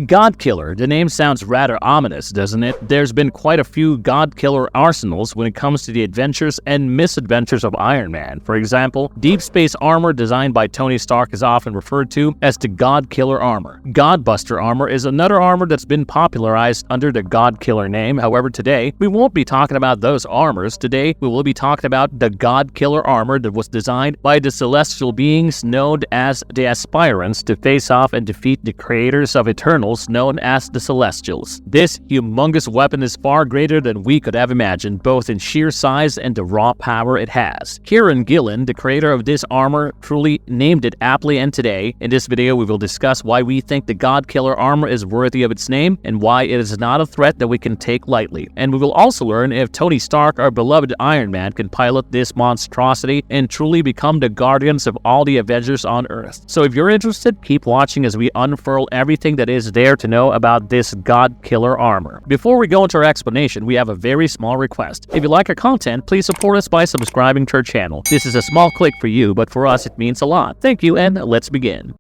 Godkiller. The name sounds rather ominous, doesn't it? There's been quite a few Godkiller arsenals when it comes to the adventures and misadventures of Iron Man. For example, deep space armor designed by Tony Stark is often referred to as the Godkiller armor. Godbuster armor is another armor that's been popularized under the Godkiller name. However, today, we won't be talking about those armors. Today, we will be talking about the Godkiller armor that was designed by the celestial beings known as the Aspirants to face off and defeat the creators of Eternals known as the Celestials. This humongous weapon is far greater than we could have imagined, both in sheer size and the raw power it has. Kieran Gillen, the creator of this armor, truly named it aptly, and today, in this video, we will discuss why we think the Godkiller armor is worthy of its name and why it is not a threat that we can take lightly. And we will also learn if Tony Stark, our beloved Iron Man, can pilot this monstrosity and truly become the guardians of all the Avengers on Earth. So if you're interested, keep watching as we unfurl everything that is there to know about this Godkiller armor. Before we go into our explanation, we have a very small request. If you like our content, please support us by subscribing to our channel. This is a small click for you, but for us it means a lot. Thank you, and let's begin.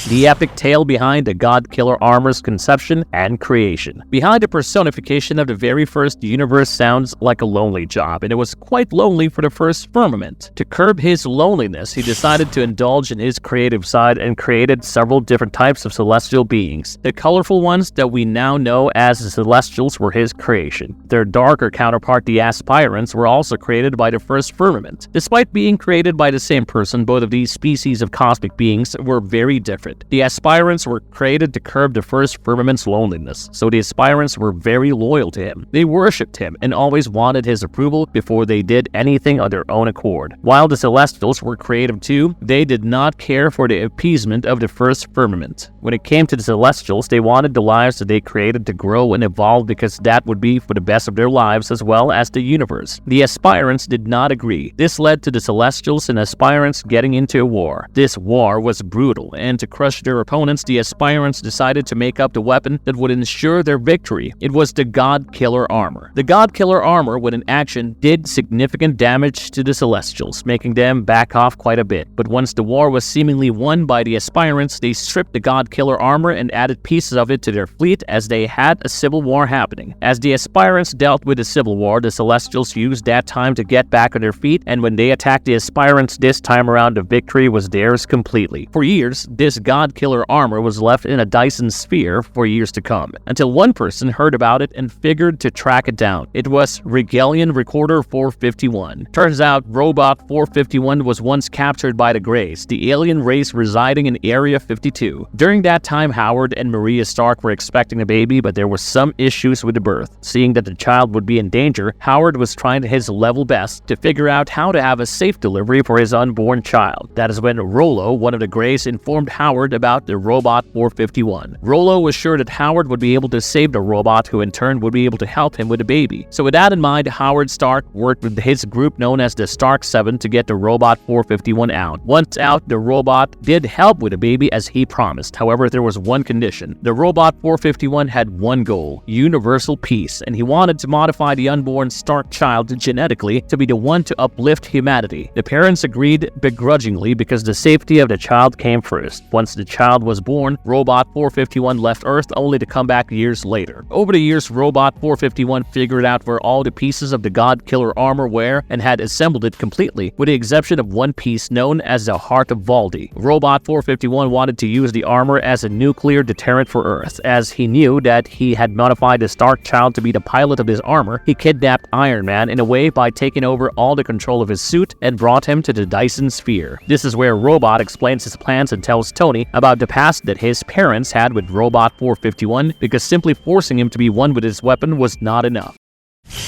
The epic tale behind the Godkiller armor's conception and creation. Behind the personification of the very first universe sounds like a lonely job, and it was quite lonely for the first Firmament. To curb his loneliness, he decided to indulge in his creative side and created several different types of celestial beings. The colorful ones that we now know as the Celestials were his creation. Their darker counterpart, the Aspirants, were also created by the first Firmament. Despite being created by the same person, both of these species of cosmic beings were very different. The Aspirants were created to curb the first Firmament's loneliness, so the Aspirants were very loyal to him. They worshipped him and always wanted his approval before they did anything on their own accord. While the Celestials were creative too, they did not care for the appeasement of the first Firmament. When it came to the Celestials, they wanted the lives that they created to grow and evolve because that would be for the best of their lives as well as the universe. The Aspirants did not agree. This led to the Celestials and Aspirants getting into a war. This war was brutal, and to crush their opponents, the Aspirants decided to make up the weapon that would ensure their victory. It was the Godkiller armor. The Godkiller armor, when in action, did significant damage to the Celestials, making them back off quite a bit. But once the war was seemingly won by the Aspirants, they stripped the Godkiller armor and added pieces of it to their fleet as they had a civil war happening. As the Aspirants dealt with the civil war, the Celestials used that time to get back on their feet, and when they attacked the Aspirants this time around, the victory was theirs completely. For years, this Godkiller armor was left in a Dyson sphere for years to come, until one person heard about it and figured to track it down. It was Regalian Recorder 451. Turns out, Robot 451 was once captured by the Greys, the alien race residing in Area 52. During that time, Howard and Maria Stark were expecting a baby, but there were some issues with the birth. Seeing that the child would be in danger, Howard was trying his level best to figure out how to have a safe delivery for his unborn child. That is when Rollo, one of the Greys, informed Howard about the Robot 451. Rollo was sure that Howard would be able to save the robot, who in turn would be able to help him with the baby. So with that in mind, Howard Stark worked with his group known as the Stark 7 to get the Robot 451 out. Once out, the robot did help with the baby as he promised. However, there was one condition. The Robot 451 had one goal: universal peace, and he wanted to modify the unborn Stark child genetically to be the one to uplift humanity. The parents agreed begrudgingly because the safety of the child came first. Once the child was born, Robot 451 left Earth only to come back years later. Over the years, Robot 451 figured out where all the pieces of the Godkiller armor were and had assembled it completely, with the exception of one piece known as the Heart of Valdi. Robot 451 wanted to use the armor as a nuclear deterrent for Earth. As he knew that he had modified the Stark child to be the pilot of his armor, he kidnapped Iron Man in a way by taking over all the control of his suit and brought him to the Dyson sphere. This is where Robot explains his plans and tells Tony about the past that his parents had with Robot 451, because simply forcing him to be one with his weapon was not enough.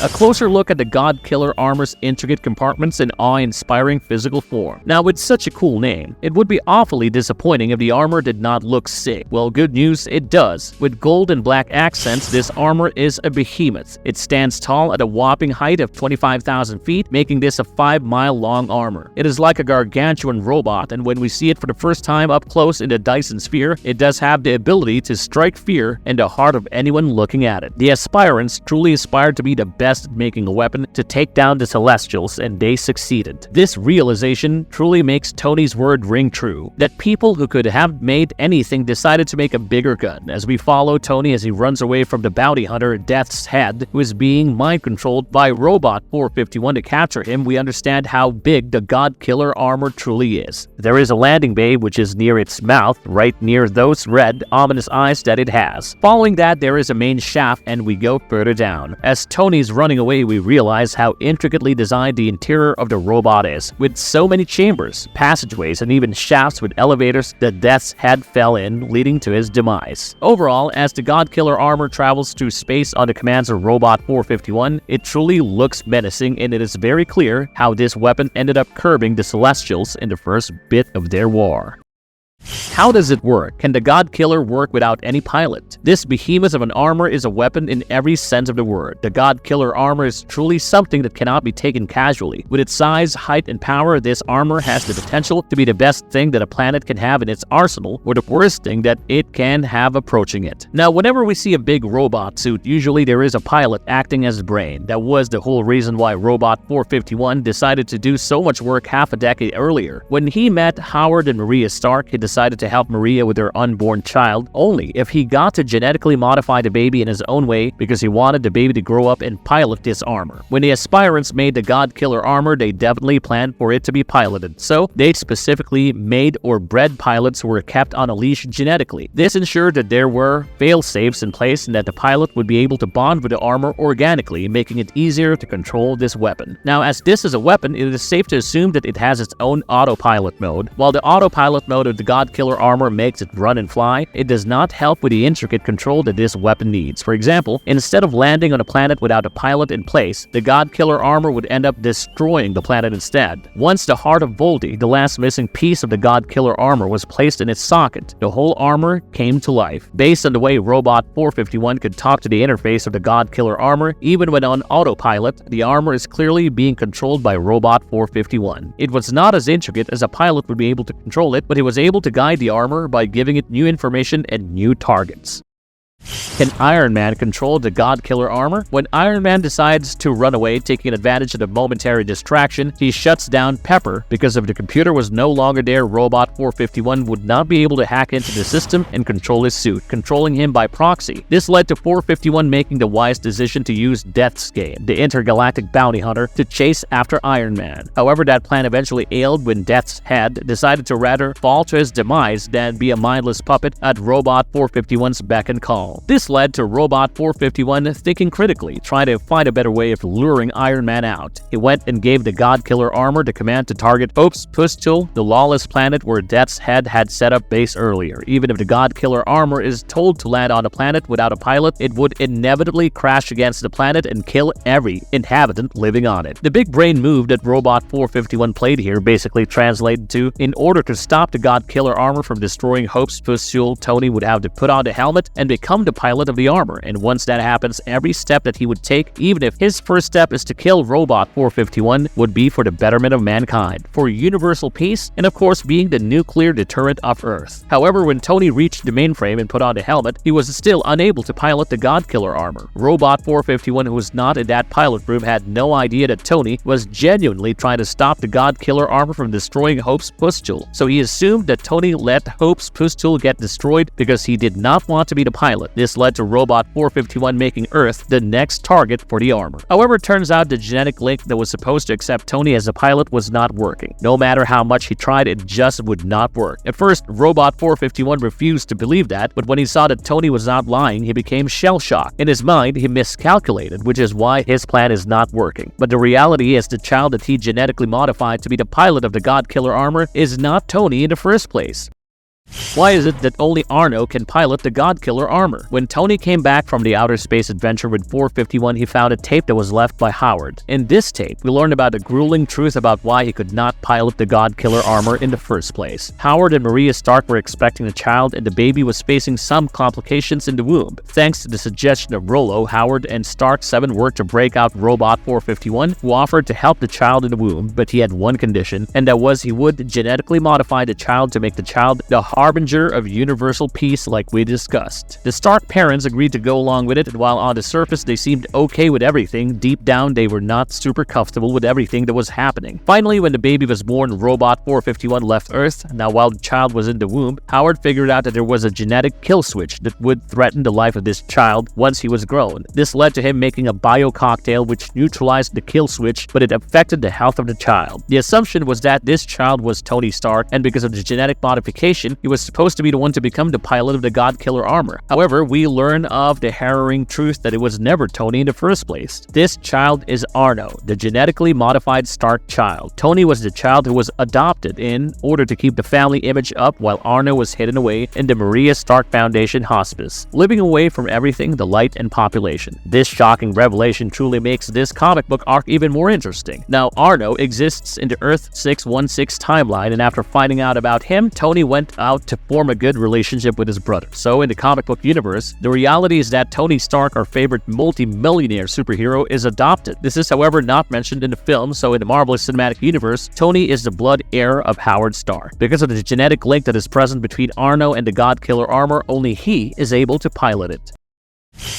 A closer look at the Godkiller armor's intricate compartments and awe-inspiring physical form. Now, with such a cool name, it would be awfully disappointing if the armor did not look sick. Well, good news, it does. With gold and black accents, this armor is a behemoth. It stands tall at a whopping height of 25,000 feet, making this a 5-mile-long armor. It is like a gargantuan robot, and when we see it for the first time up close in the Dyson sphere, it does have the ability to strike fear in the heart of anyone looking at it. The Aspirants truly aspired to be the best at making a weapon to take down the Celestials, and they succeeded. This realization truly makes Tony's word ring true, that people who could have made anything decided to make a bigger gun. As we follow Tony as he runs away from the bounty hunter Death's Head, who is being mind-controlled by Robot 451 to capture him, we understand how big the Godkiller armor truly is. There is a landing bay which is near its mouth, right near those red, ominous eyes that it has. Following that, there is a main shaft, and we go further down. As Tony's running away, we realize how intricately designed the interior of the robot is, with so many chambers, passageways, and even shafts with elevators that Death's Head fell in, leading to his demise. Overall, as the Godkiller armor travels through space on the commands of Robot 451, it truly looks menacing, and it is very clear how this weapon ended up curbing the Celestials in the first bit of their war. How does it work? Can the Godkiller work without any pilot? This behemoth of an armor is a weapon in every sense of the word. The Godkiller armor is truly something that cannot be taken casually. With its size, height, and power, this armor has the potential to be the best thing that a planet can have in its arsenal, or the worst thing that it can have approaching it. Now, whenever we see a big robot suit, usually there is a pilot acting as the brain. That was the whole reason why Robot 451 decided to do so much work half a decade earlier. When he met Howard and Maria Stark, he decided to help Maria with her unborn child only if he got to genetically modify the baby in his own way, because he wanted the baby to grow up and pilot this armor. When the aspirants made the Godkiller armor, they definitely planned for it to be piloted, so they specifically made or bred pilots who were kept on a leash genetically. This ensured that there were fail-safes in place and that the pilot would be able to bond with the armor organically, making it easier to control this weapon. Now, as this is a weapon, it is safe to assume that it has its own autopilot mode. While the autopilot mode of the Godkiller armor makes it run and fly, it does not help with the intricate control that this weapon needs. For example, instead of landing on a planet without a pilot in place, the Godkiller armor would end up destroying the planet instead. Once the heart of Voldy, the last missing piece of the Godkiller armor, was placed in its socket, the whole armor came to life. Based on the way Robot 451 could talk to the interface of the Godkiller armor, even when on autopilot, the armor is clearly being controlled by Robot 451. It was not as intricate as a pilot would be able to control it, but he was able to guide the armor by giving it new information and new targets. Can Iron Man control the Godkiller armor? When Iron Man decides to run away, taking advantage of the momentary distraction, he shuts down Pepper, because if the computer was no longer there, Robot 451 would not be able to hack into the system and control his suit, controlling him by proxy. This led to 451 making the wise decision to use Death's Game, the intergalactic bounty hunter, to chase after Iron Man. However, that plan eventually failed when Death's Head decided to rather fall to his demise than be a mindless puppet at Robot 451's beck and call. This led to Robot 451 thinking critically, trying to find a better way of luring Iron Man out. He went and gave the Godkiller armor the command to target Hope's Pustule, the lawless planet where Death's Head had set up base earlier. Even if the Godkiller armor is told to land on a planet without a pilot, it would inevitably crash against the planet and kill every inhabitant living on it. The big brain move that Robot 451 played here basically translated to, in order to stop the Godkiller armor from destroying Hope's Pustule, Tony would have to put on the helmet and become the pilot of the armor, and once that happens, every step that he would take, even if his first step is to kill Robot 451, would be for the betterment of mankind, for universal peace, and of course being the nuclear deterrent of Earth. However, when Tony reached the mainframe and put on the helmet, he was still unable to pilot the Godkiller armor. Robot 451, who was not in that pilot room, had no idea that Tony was genuinely trying to stop the Godkiller armor from destroying Hope's Pustule, so he assumed that Tony let Hope's Pustule get destroyed because he did not want to be the pilot. This led to Robot 451 making Earth the next target for the armor. However, it turns out the genetic link that was supposed to accept Tony as a pilot was not working. No matter how much he tried, it just would not work. At first, Robot 451 refused to believe that, but when he saw that Tony was not lying, he became shell-shocked. In his mind, he miscalculated, which is why his plan is not working. But the reality is the child that he genetically modified to be the pilot of the Godkiller armor is not Tony in the first place. Why is it that only Arno can pilot the Godkiller armor? When Tony came back from the outer space adventure with 451, he found a tape that was left by Howard. In this tape, we learned about the grueling truth about why he could not pilot the Godkiller armor in the first place. Howard and Maria Stark were expecting a child, and the baby was facing some complications in the womb. Thanks to the suggestion of Rollo, Howard and Stark 7 worked to break out Robot 451, who offered to help the child in the womb, but he had one condition, and that was he would genetically modify the child to make the child the harbinger of universal peace like we discussed. The Stark parents agreed to go along with it, and while on the surface they seemed okay with everything, deep down they were not super comfortable with everything that was happening. Finally, when the baby was born, Robot 451 left Earth. Now, while the child was in the womb, Howard figured out that there was a genetic kill switch that would threaten the life of this child once he was grown. This led to him making a bio cocktail which neutralized the kill switch, but it affected the health of the child. The assumption was that this child was Tony Stark, and because of the genetic modification, he was supposed to be the one to become the pilot of the Godkiller armor. However, we learn of the harrowing truth that it was never Tony in the first place. This child is Arno, the genetically modified Stark child. Tony was the child who was adopted in order to keep the family image up, while Arno was hidden away in the Maria Stark Foundation hospice, living away from everything, the light and population. This shocking revelation truly makes this comic book arc even more interesting. Now, Arno exists in the Earth 616 timeline, and after finding out about him, Tony went out to form a good relationship with his brother. So in the comic book universe, the reality is that Tony Stark, our favorite multi-millionaire superhero, is adopted. This is, however, not mentioned in the film, so in the Marvel Cinematic Universe, Tony is the blood heir of Howard Stark. Because of the genetic link that is present between Arno and the Godkiller armor, only he is able to pilot it.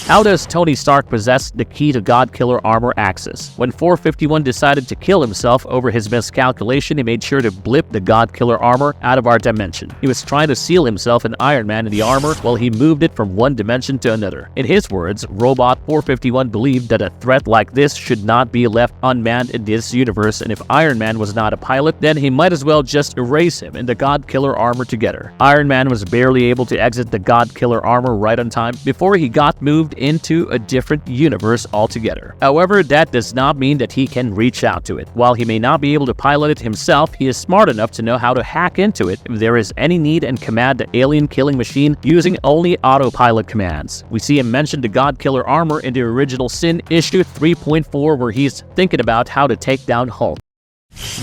How does Tony Stark possess the key to Godkiller armor access? When 451 decided to kill himself over his miscalculation, he made sure to blip the Godkiller armor out of our dimension. He was trying to seal himself in Iron Man in the armor while he moved it from one dimension to another. In his words, Robot 451 believed that a threat like this should not be left unmanned in this universe, and if Iron Man was not a pilot, then he might as well just erase him and the Godkiller armor together. Iron Man was barely able to exit the Godkiller armor right on time before he got moved into a different universe altogether. However, that does not mean that he can reach out to it. While he may not be able to pilot it himself, he is smart enough to know how to hack into it if there is any need and command the alien killing machine using only autopilot commands. We see him mention the Godkiller armor in the original Sin issue 3.4, where he's thinking about how to take down Hulk.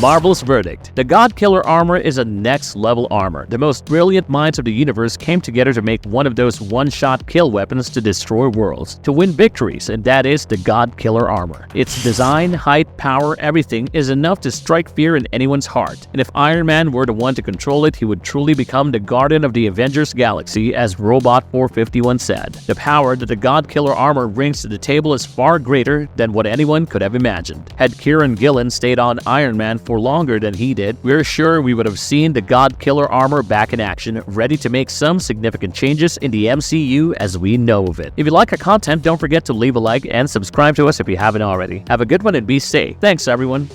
Marvel's verdict. The Godkiller armor is a next-level armor. The most brilliant minds of the universe came together to make one of those one-shot kill weapons to destroy worlds, to win victories, and that is the Godkiller armor. Its design, height, power, everything is enough to strike fear in anyone's heart. And if Iron Man were the one to control it, he would truly become the guardian of the Avengers galaxy, as Robot 451 said. The power that the Godkiller armor brings to the table is far greater than what anyone could have imagined. Had Kieran Gillen stayed on Iron Man for longer than he did, we're sure we would have seen the Godkiller armor back in action, ready to make some significant changes in the MCU as we know of it. If you like our content, don't forget to leave a like and subscribe to us if you haven't already. Have a good one and be safe. Thanks, everyone.